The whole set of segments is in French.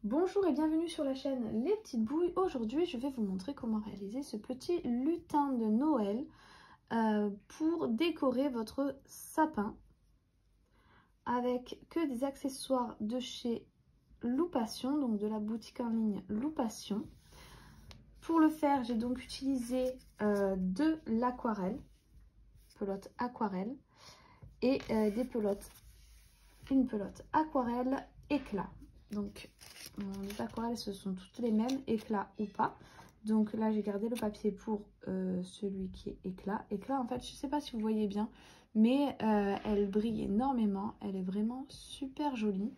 Bonjour et bienvenue sur la chaîne Les Petites Bouilles. Aujourd'hui, je vais vous montrer comment réaliser ce petit lutin de Noël pour décorer votre sapin avec que des accessoires de chez Loupation, donc de la boutique en ligne Loupation. Pour le faire, j'ai donc utilisé de l'aquarelle, pelote aquarelle et une pelote aquarelle éclat. Donc les aquarelles, ce sont toutes les mêmes, éclat ou pas. Donc là, j'ai gardé le papier pour celui qui est éclat. Éclat, en fait, je ne sais pas si vous voyez bien, mais elle brille énormément. Elle est vraiment super jolie.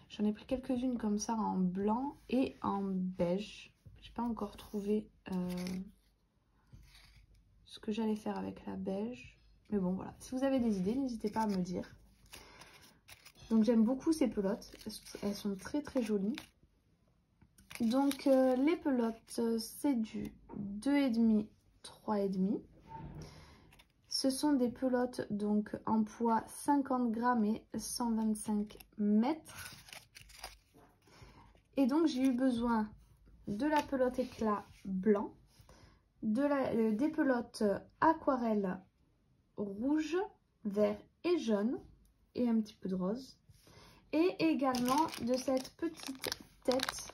J'en ai pris quelques-unes comme ça en blanc et en beige. J'ai pas encore trouvé ce que j'allais faire avec la beige. Mais bon, voilà. Si vous avez des idées, n'hésitez pas à me dire. Donc j'aime beaucoup ces pelotes, elles sont très très jolies. Donc les pelotes, c'est du 2,5, 3,5. Ce sont des pelotes donc en poids 50 grammes et 125 mètres. Et donc j'ai eu besoin de la pelote éclat blanc, des pelotes aquarelle rouge, vert et jaune, et un petit peu de rose, et également de cette petite tête.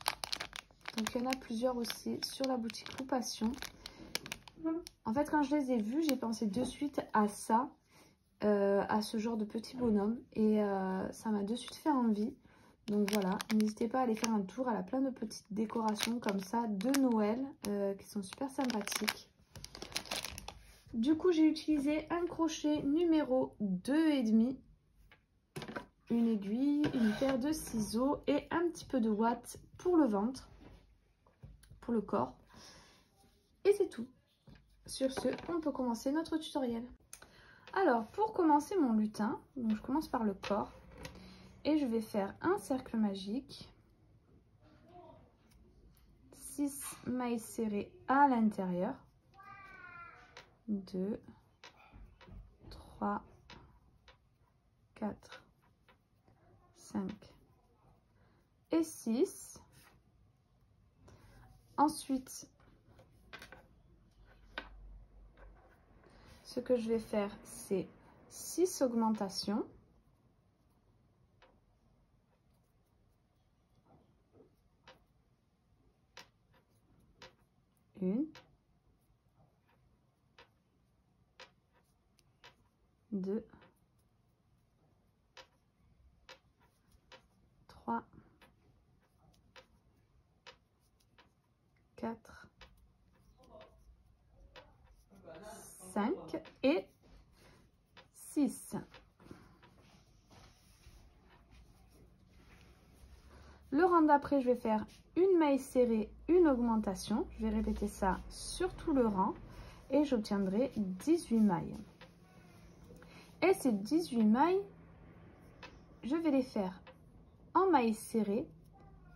Donc il y en a plusieurs aussi sur la boutique Loupation. En fait, quand je les ai vus, j'ai pensé de suite à ça, à ce genre de petit bonhomme, et ça m'a de suite fait envie. Donc voilà, n'hésitez pas à aller faire un tour. Elle a plein de petites décorations comme ça de Noël qui sont super sympathiques. Du coup, j'ai utilisé un crochet numéro 2,5, une aiguille, une paire de ciseaux et un petit peu de ouate pour le ventre, pour le corps. Et c'est tout. Sur ce, on peut commencer notre tutoriel. Alors, pour commencer mon lutin, donc je commence par le corps et je vais faire un cercle magique, 6 mailles serrées à l'intérieur, 2, 3, 4, 5 et 6. Ensuite, ce que je vais faire, c'est 6 augmentations. Une, 2, 3, 4, 5 et 6. Le rang d'après, je vais faire une maille serrée, une augmentation. Je vais répéter ça sur tout le rang et j'obtiendrai 18 mailles. Et ces 18 mailles, je vais les faire en maille serrée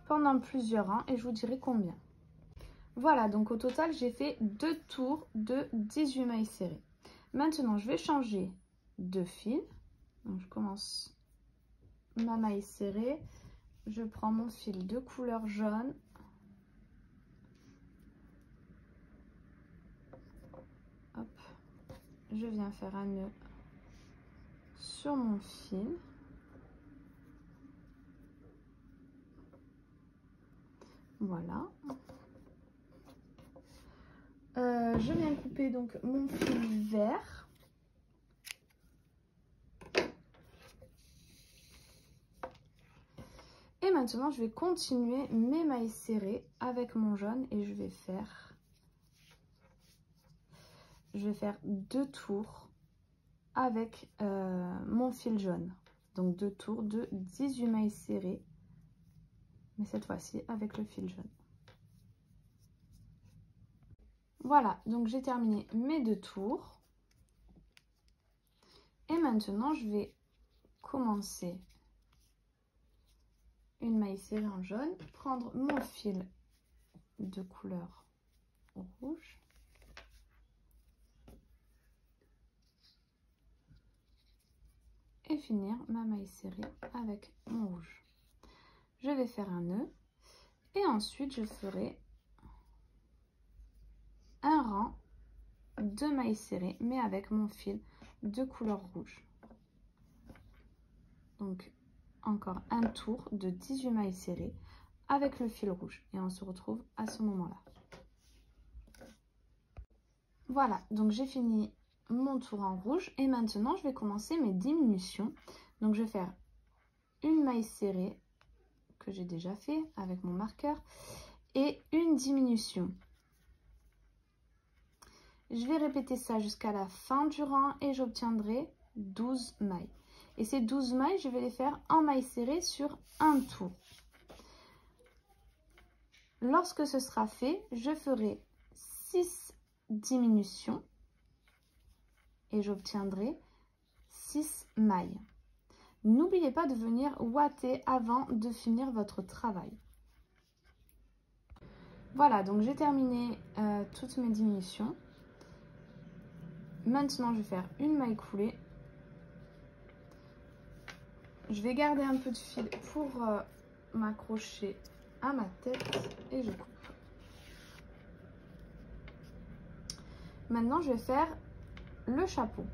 pendant plusieurs rangs et je vous dirai combien. Voilà, donc au total, j'ai fait 2 tours de 18 mailles serrées. Maintenant, je vais changer de fil. Donc, je commence ma maille serrée. Je prends mon fil de couleur jaune. Hop, je viens faire un nœud sur mon fil. Voilà. Je viens couper donc mon fil vert. Et maintenant, je vais continuer mes mailles serrées avec mon jaune et je vais faire 2 tours avec mon fil jaune. Donc 2 tours de 18 mailles serrées, mais cette fois-ci avec le fil jaune. Voilà, donc j'ai terminé mes 2 tours. Et maintenant, je vais commencer une maille serrée en jaune, prendre mon fil de couleur rouge et finir ma maille serrée avec mon rouge. Je vais faire un nœud Et ensuite, je ferai un rang de mailles serrées, mais avec mon fil de couleur rouge. Donc, encore un tour de 18 mailles serrées avec le fil rouge. Et on se retrouve à ce moment-là. Voilà, donc j'ai fini mon tour en rouge. Et maintenant, je vais commencer mes diminutions. Donc, je vais faire une maille serrée que j'ai déjà fait avec mon marqueur et une diminution. Je vais répéter ça jusqu'à la fin du rang et j'obtiendrai 12 mailles. Et ces 12 mailles, je vais les faire en mailles serrées sur un tour. Lorsque ce sera fait, je ferai 6 diminutions et j'obtiendrai 6 mailles. N'oubliez pas de venir ouater avant de finir votre travail. Voilà, donc j'ai terminé toutes mes diminutions. Maintenant, je vais faire une maille coulée. Je vais garder un peu de fil pour m'accrocher à ma tête et je coupe. Maintenant, je vais faire le chapeau.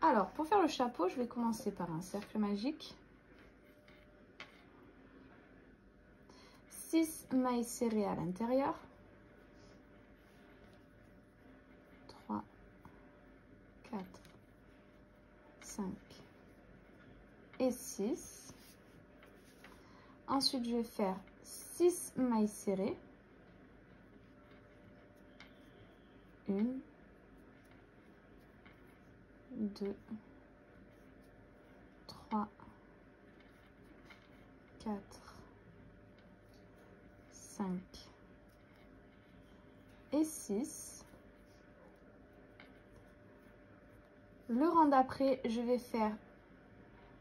Alors, pour faire le chapeau, je vais commencer par un cercle magique. 6 mailles serrées à l'intérieur. 3, 4, 5 et 6. Ensuite, je vais faire 6 mailles serrées. 1, 2, 3, 4, 5 et 6. Le rang d'après, je vais faire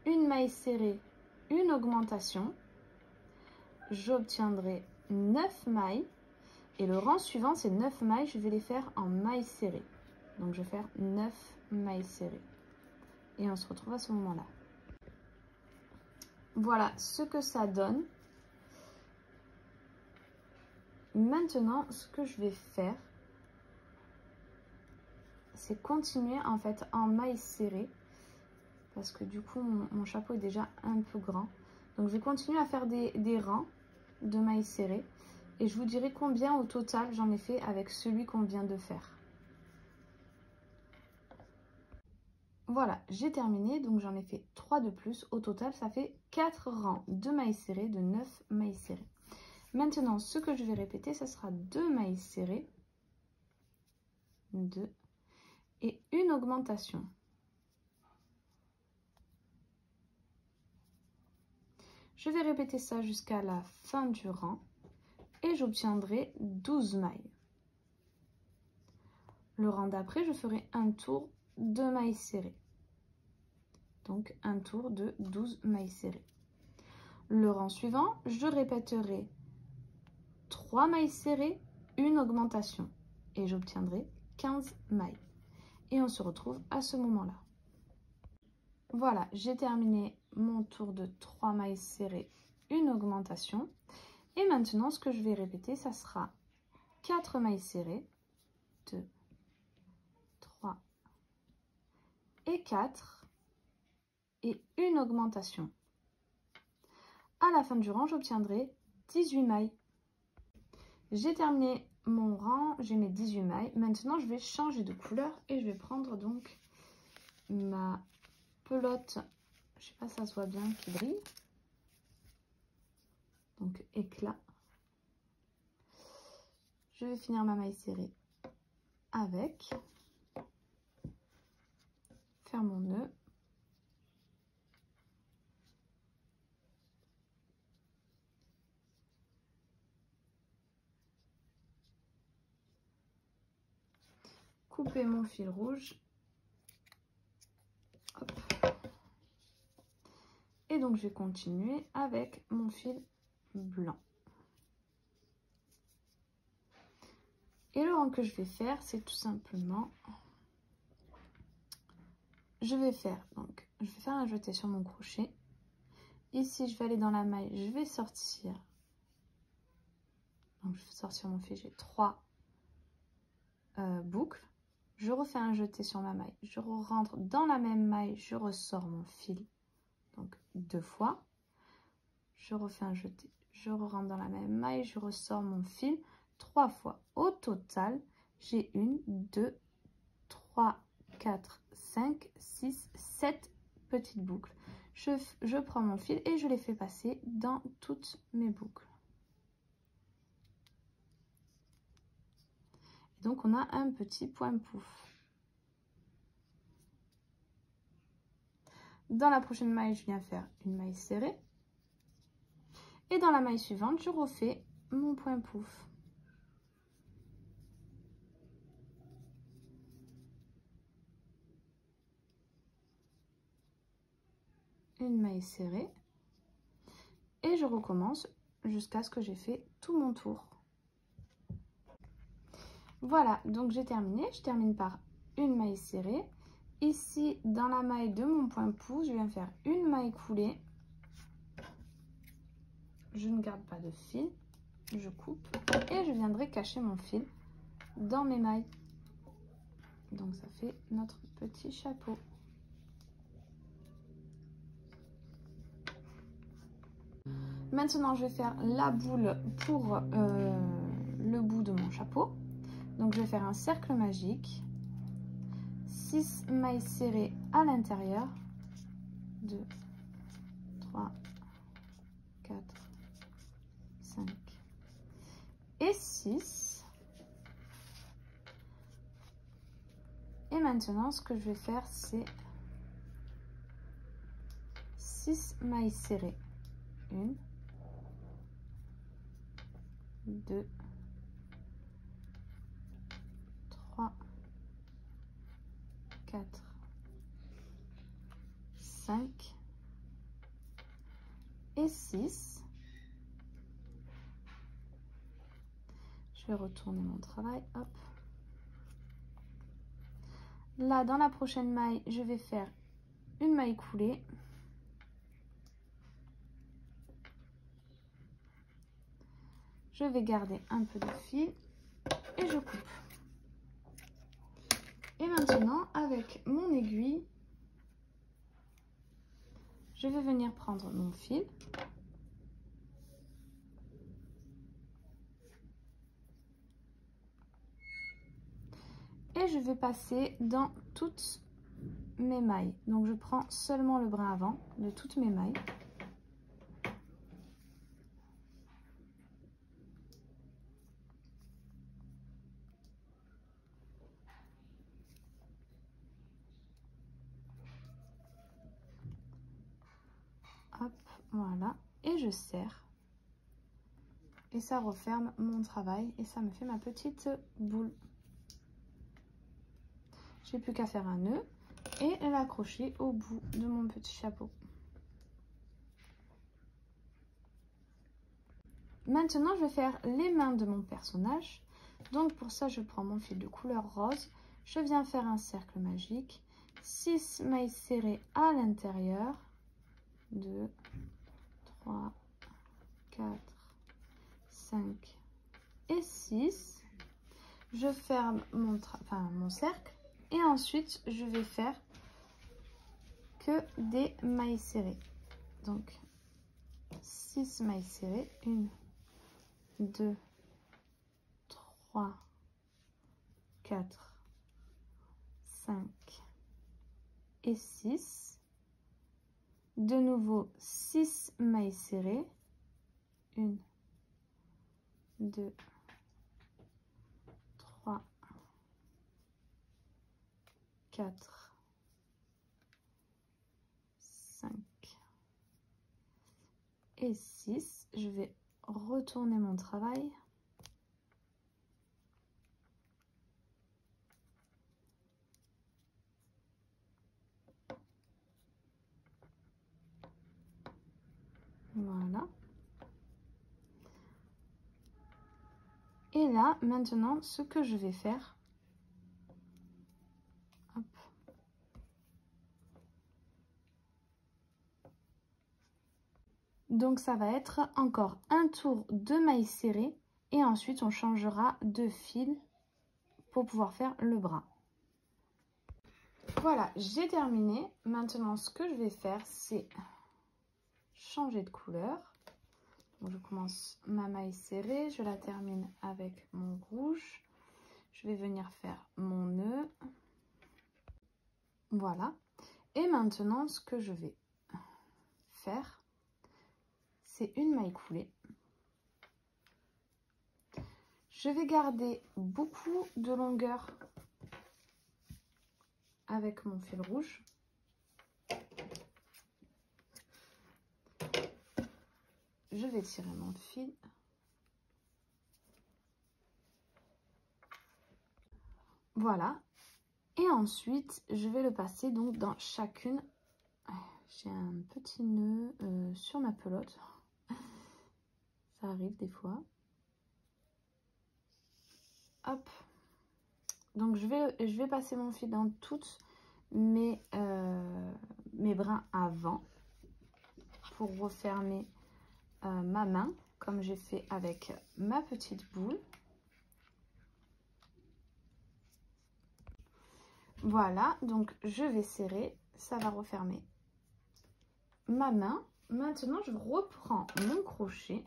une maille serrée, une augmentation. J'obtiendrai 9 mailles. Et le rang suivant, c'est 9 mailles, je vais les faire en mailles serrées. Donc, je vais faire 9 mailles serrées. Et on se retrouve à ce moment-là. Voilà ce que ça donne. Maintenant, ce que je vais faire, c'est continuer en fait en mailles serrées. Parce que du coup, mon chapeau est déjà un peu grand. Donc, je vais continuer à faire des rangs de mailles serrées. Et je vous dirai combien au total j'en ai fait avec celui qu'on vient de faire. Voilà, j'ai terminé. Donc j'en ai fait 3 de plus. Au total, ça fait 4 rangs de mailles serrées, de 9 mailles serrées. Maintenant, ce que je vais répéter, ça sera 2 mailles serrées. 2. Et une augmentation. Je vais répéter ça jusqu'à la fin du rang. Et j'obtiendrai 12 mailles. Le rang d'après, je ferai un tour de mailles serrées. Donc un tour de 12 mailles serrées. Le rang suivant, je répéterai 3 mailles serrées, une augmentation. Et j'obtiendrai 15 mailles. Et on se retrouve à ce moment-là. Voilà, j'ai terminé mon tour de 3 mailles serrées, une augmentation. Et maintenant, ce que je vais répéter, ça sera 4 mailles serrées, 2, 3 et 4, et une augmentation. À la fin du rang, j'obtiendrai 18 mailles. J'ai terminé mon rang, j'ai mes 18 mailles. Maintenant, je vais changer de couleur et je vais prendre donc ma pelote, je sais pas si ça se voit bien, qui brille. Donc éclat. Je vais finir ma maille serrée avec, faire mon nœud. Couper mon fil rouge. Hop. Et donc je vais continuer avec mon fil blanc. Et le rang que je vais faire, c'est tout simplement, je vais faire un jeté sur mon crochet. Ici, je vais aller dans la maille, je vais sortir Donc je sors sur mon fil, j'ai 3 boucles. Je refais un jeté sur ma maille, je rentre dans la même maille, je ressors mon fil, donc 2 fois. Je refais un jeté, je rentre dans la même maille, je ressors mon fil 3 fois. Au total, j'ai 1, 2, 3, 4, 5, 6, 7 petites boucles. Je prends mon fil et je les fais passer dans toutes mes boucles. Donc on a un petit point pouf. Dans la prochaine maille, je viens faire une maille serrée. Et dans la maille suivante, je refais mon point pouf. Une maille serrée. Et je recommence jusqu'à ce que j'ai fait tout mon tour. Voilà, donc j'ai terminé. Je termine par une maille serrée. Ici, dans la maille de mon point pouce, je viens faire une maille coulée. Je ne garde pas de fil. Je coupe et je viendrai cacher mon fil dans mes mailles. Donc ça fait notre petit chapeau. Maintenant, je vais faire la boule pour le bout de mon chapeau. Donc je vais faire un cercle magique, 6 mailles serrées à l'intérieur, 2, 3, 4, 5 et 6. Et maintenant, ce que je vais faire, c'est 6 mailles serrées. 1, 2, 3, 4, 5 et 6. Je vais retourner mon travail. Hop. Là, dans la prochaine maille, je vais faire une maille coulée. Je vais garder un peu de fil et je coupe. Et maintenant, avec mon aiguille, je vais venir prendre mon fil. Et je vais passer dans toutes mes mailles. Donc je prends seulement le brin avant de toutes mes mailles. Hop, voilà. Et je serre. Et ça referme mon travail et ça me fait ma petite boule. J'ai plus qu'à faire un nœud et l'accrocher au bout de mon petit chapeau. Maintenant, je vais faire les mains de mon personnage. Donc pour ça, je prends mon fil de couleur rose. Je viens faire un cercle magique. 6 mailles serrées à l'intérieur. 2, 3, 4, 5 et 6. Je ferme mon cercle. Et ensuite, je vais faire que des mailles serrées. Donc, 6 mailles serrées. 1, 2, 3, 4, 5 et 6. De nouveau, 6 mailles serrées. 1, 2, 3, 4, 5 et 6. Je vais retourner mon travail. Voilà. Et là, maintenant, ce que je vais faire, hop. Donc ça va être encore un tour de mailles serrées Et ensuite, on changera de fil pour pouvoir faire le bras. Voilà, j'ai terminé. Maintenant, ce que je vais faire, c'est changer de couleur. Donc, je commence ma maille serrée, je la termine avec mon rouge. Je vais venir faire mon nœud. Voilà. Et maintenant, ce que je vais faire, c'est une maille coulée. Je vais garder beaucoup de longueur avec mon fil rouge. Je vais tirer mon fil. Voilà. Et ensuite, je vais le passer donc dans chacune. J'ai un petit nœud sur ma pelote. Ça arrive des fois. Hop. Donc je vais passer mon fil dans toutes mes brins avant pour refermer ma main comme j'ai fait avec ma petite boule. Voilà, donc je vais serrer, ça va refermer ma main. Maintenant, je reprends mon crochet.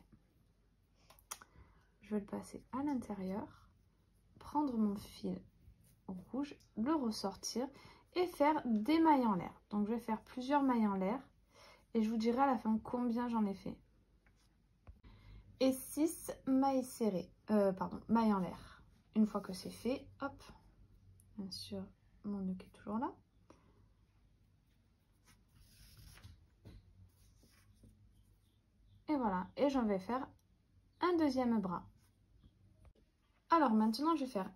Je vais le passer à l'intérieur, prendre mon fil rouge, le ressortir et faire des mailles en l'air. Donc, je vais faire plusieurs mailles en l'air et je vous dirai à la fin combien j'en ai fait. Et 6 mailles serrées, mailles en l'air. Une fois que c'est fait, hop, bien sûr, mon nœud qui est toujours là. Et voilà, et j'en vais faire un deuxième bras. Alors maintenant, je vais faire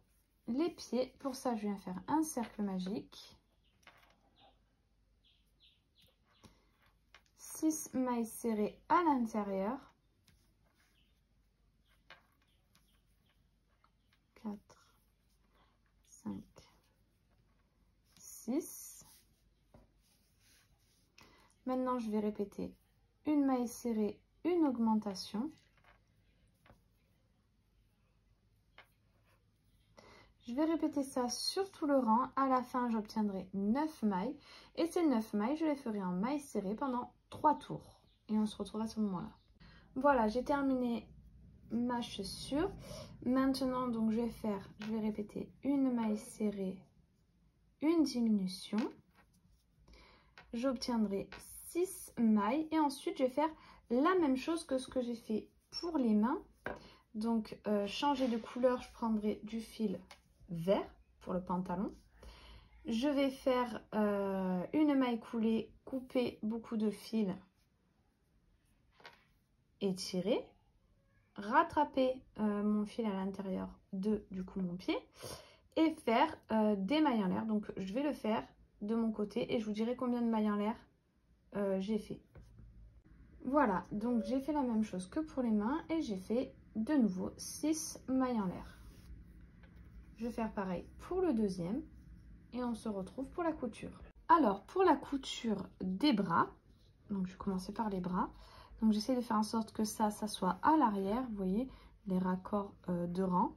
les pieds. Pour ça, je viens faire un cercle magique. 6 mailles serrées à l'intérieur. 4, 5, 6. Maintenant, je vais répéter une maille serrée, une augmentation. Je vais répéter ça sur tout le rang. À la fin, j'obtiendrai 9 mailles. Et ces 9 mailles, je les ferai en mailles serrées pendant 3 tours. Et on se retrouve à ce moment-là. Voilà, j'ai terminé ma chaussure. Maintenant, donc, je vais répéter une maille serrée, une diminution. J'obtiendrai 6 mailles. Et ensuite, je vais faire la même chose que ce que j'ai fait pour les mains. Donc, changer de couleur, je prendrai du fil vert pour le pantalon. Je vais faire une maille coulée, couper beaucoup de fils et tirer, rattraper mon fil à l'intérieur de du coup mon pied et faire des mailles en l'air. Donc je vais le faire de mon côté et je vous dirai combien de mailles en l'air j'ai fait. Voilà, donc j'ai fait la même chose que pour les mains et j'ai fait de nouveau 6 mailles en l'air. Je vais faire pareil pour le deuxième et on se retrouve pour la couture. Alors pour la couture des bras, donc je vais commencer par les bras. Donc j'essaie de faire en sorte que ça soit à l'arrière, vous voyez les raccords de rang.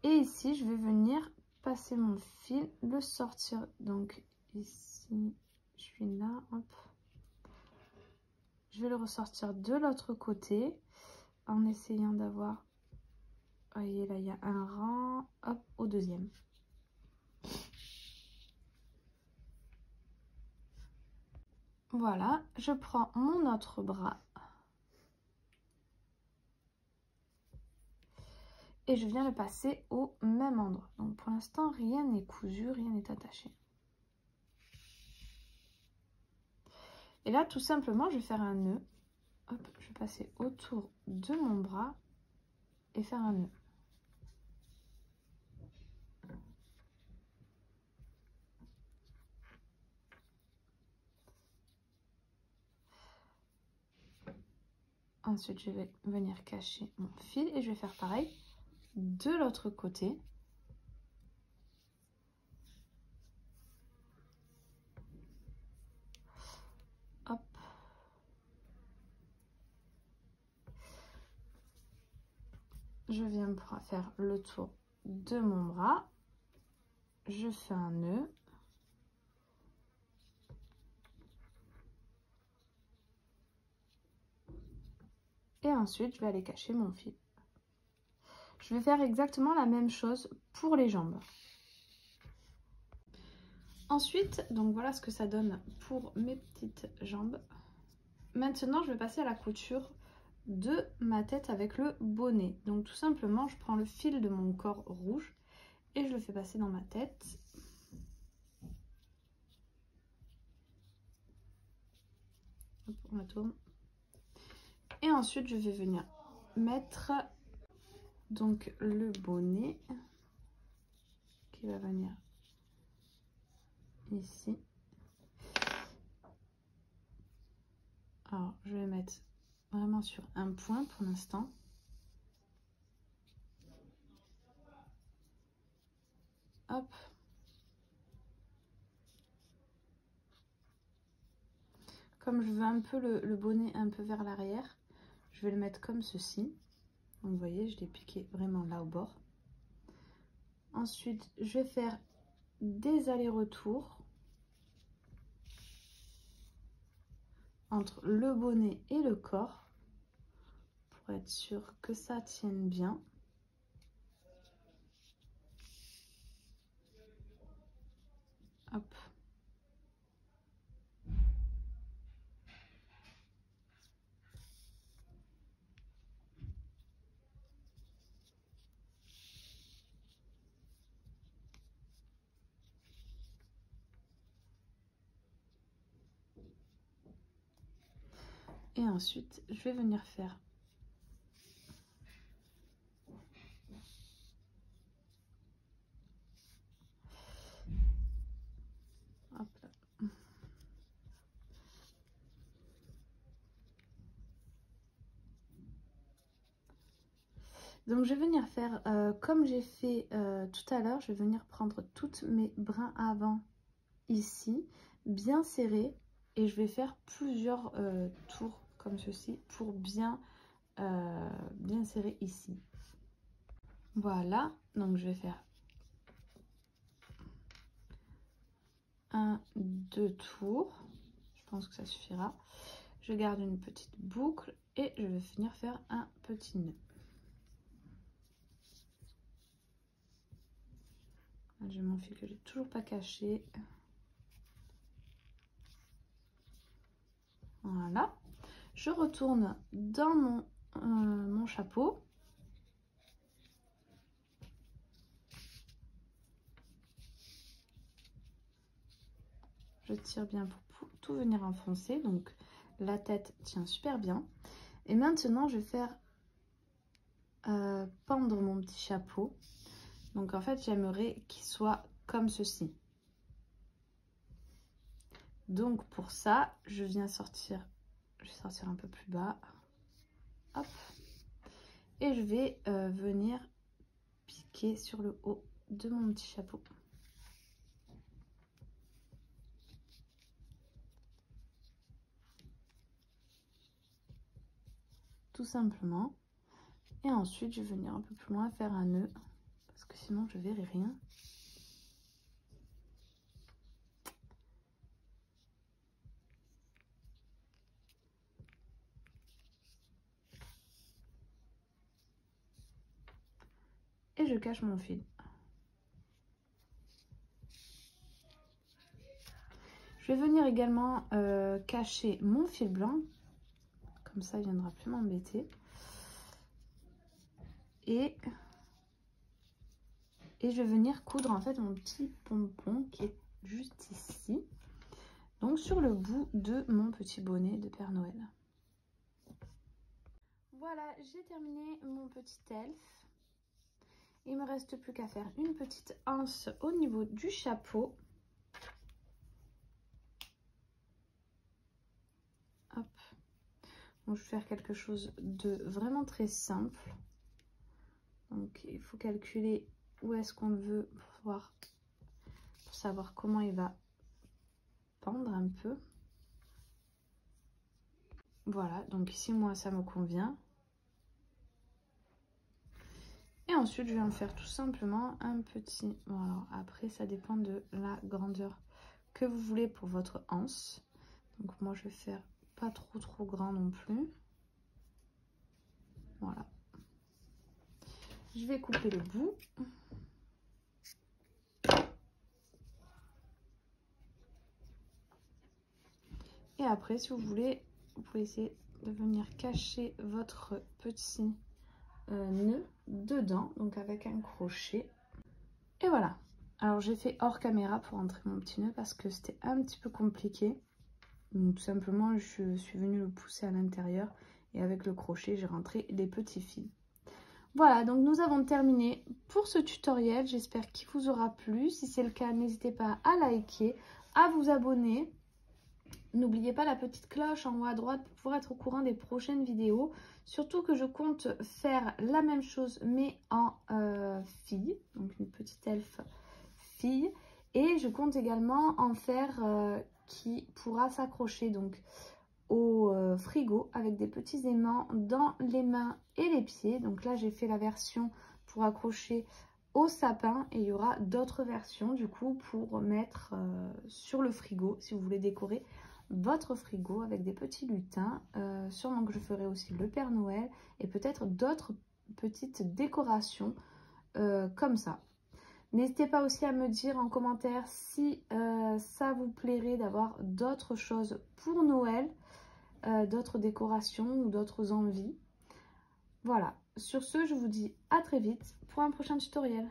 Et ici je vais venir passer mon fil, le sortir. Donc ici je suis là, hop. Je vais le ressortir de l'autre côté en essayant d'avoir, vous voyez là il y a un rang, hop, au deuxième. Voilà, je prends mon autre bras et je viens le passer au même endroit. Donc pour l'instant, rien n'est cousu, rien n'est attaché. Et là, tout simplement, je vais faire un nœud. Hop, je vais passer autour de mon bras et faire un nœud. Ensuite, je vais venir cacher mon fil et je vais faire pareil de l'autre côté. Hop. je viens pour faire le tour de mon bras. Je fais un nœud. Et ensuite, je vais aller cacher mon fil. Je vais faire exactement la même chose pour les jambes. Ensuite, donc voilà ce que ça donne pour mes petites jambes. Maintenant, je vais passer à la couture de ma tête avec le bonnet. Donc tout simplement, je prends le fil de mon corps rouge et je le fais passer dans ma tête. Hop, on la tourne. Et ensuite, je vais venir mettre donc le bonnet qui va venir ici. Alors, je vais mettre vraiment sur un point pour l'instant. Hop. Comme je veux un peu le bonnet un peu vers l'arrière, je vais le mettre comme ceci. Donc vous voyez, je l'ai piqué vraiment là au bord. Ensuite, je vais faire des allers-retours entre le bonnet et le corps pour être sûr que ça tienne bien. Hop. Et ensuite, je vais venir faire hop là. Donc je vais venir faire comme j'ai fait tout à l'heure, je vais venir prendre toutes mes brins avant ici, bien serrés, et je vais faire plusieurs tours comme ceci pour bien serrer ici. Voilà, donc je vais faire 1, 2 tours, je pense que ça suffira. Je garde une petite boucle et je vais venir faire un petit nœud. J'ai mon fil que j'ai toujours pas caché. Voilà. Je retourne dans mon chapeau. Je tire bien pour tout venir enfoncer. Donc la tête tient super bien. Et maintenant, je vais faire pendre mon petit chapeau. Donc en fait, j'aimerais qu'il soit comme ceci. Donc pour ça, je vais sortir un peu plus bas. Hop. Et je vais venir piquer sur le haut de mon petit chapeau. Tout simplement. Et ensuite, je vais venir un peu plus loin faire un nœud. Parce que sinon, je verrai rien. Et je cache mon fil. Je vais venir également cacher mon fil blanc. Comme ça, il ne viendra plus m'embêter. Et je vais venir coudre en fait mon petit pompon qui est juste ici. Donc sur le bout de mon petit bonnet de Père Noël. Voilà, j'ai terminé mon petit elfe. Il me reste plus qu'à faire une petite anse au niveau du chapeau. Hop. Donc je vais faire quelque chose de vraiment très simple. Donc il faut calculer où est-ce qu'on veut pour savoir comment il va pendre un peu. Voilà, donc ici moi ça me convient. ensuite, je vais en faire tout simplement un petit... Bon, alors après, ça dépend de la grandeur que vous voulez pour votre anse. Donc moi, je vais faire pas trop grand non plus. Voilà. Je vais couper le bout. Et après, si vous voulez, vous pouvez essayer de venir cacher votre petit nœud dedans, donc avec un crochet. Et voilà. Alors j'ai fait hors caméra pour entrer mon petit nœud parce que c'était un petit peu compliqué. Donc tout simplement, je suis venue le pousser à l'intérieur et avec le crochet, j'ai rentré les petits fils. Voilà, donc nous avons terminé pour ce tutoriel. J'espère qu'il vous aura plu. Si c'est le cas, n'hésitez pas à liker, à vous abonner. N'oubliez pas la petite cloche en haut à droite pour pouvoir être au courant des prochaines vidéos. Surtout que je compte faire la même chose mais en fille, donc une petite elfe fille. Et je compte également en faire qui pourra s'accrocher donc au frigo avec des petits aimants dans les mains et les pieds. Donc là j'ai fait la version pour accrocher au sapin et il y aura d'autres versions du coup pour mettre sur le frigo si vous voulez décorer votre frigo avec des petits lutins. Sûrement que je ferai aussi le Père Noël et peut-être d'autres petites décorations comme ça. N'hésitez pas aussi à me dire en commentaire si ça vous plairait d'avoir d'autres choses pour Noël, d'autres décorations ou d'autres envies. Voilà, sur ce, je vous dis à très vite pour un prochain tutoriel.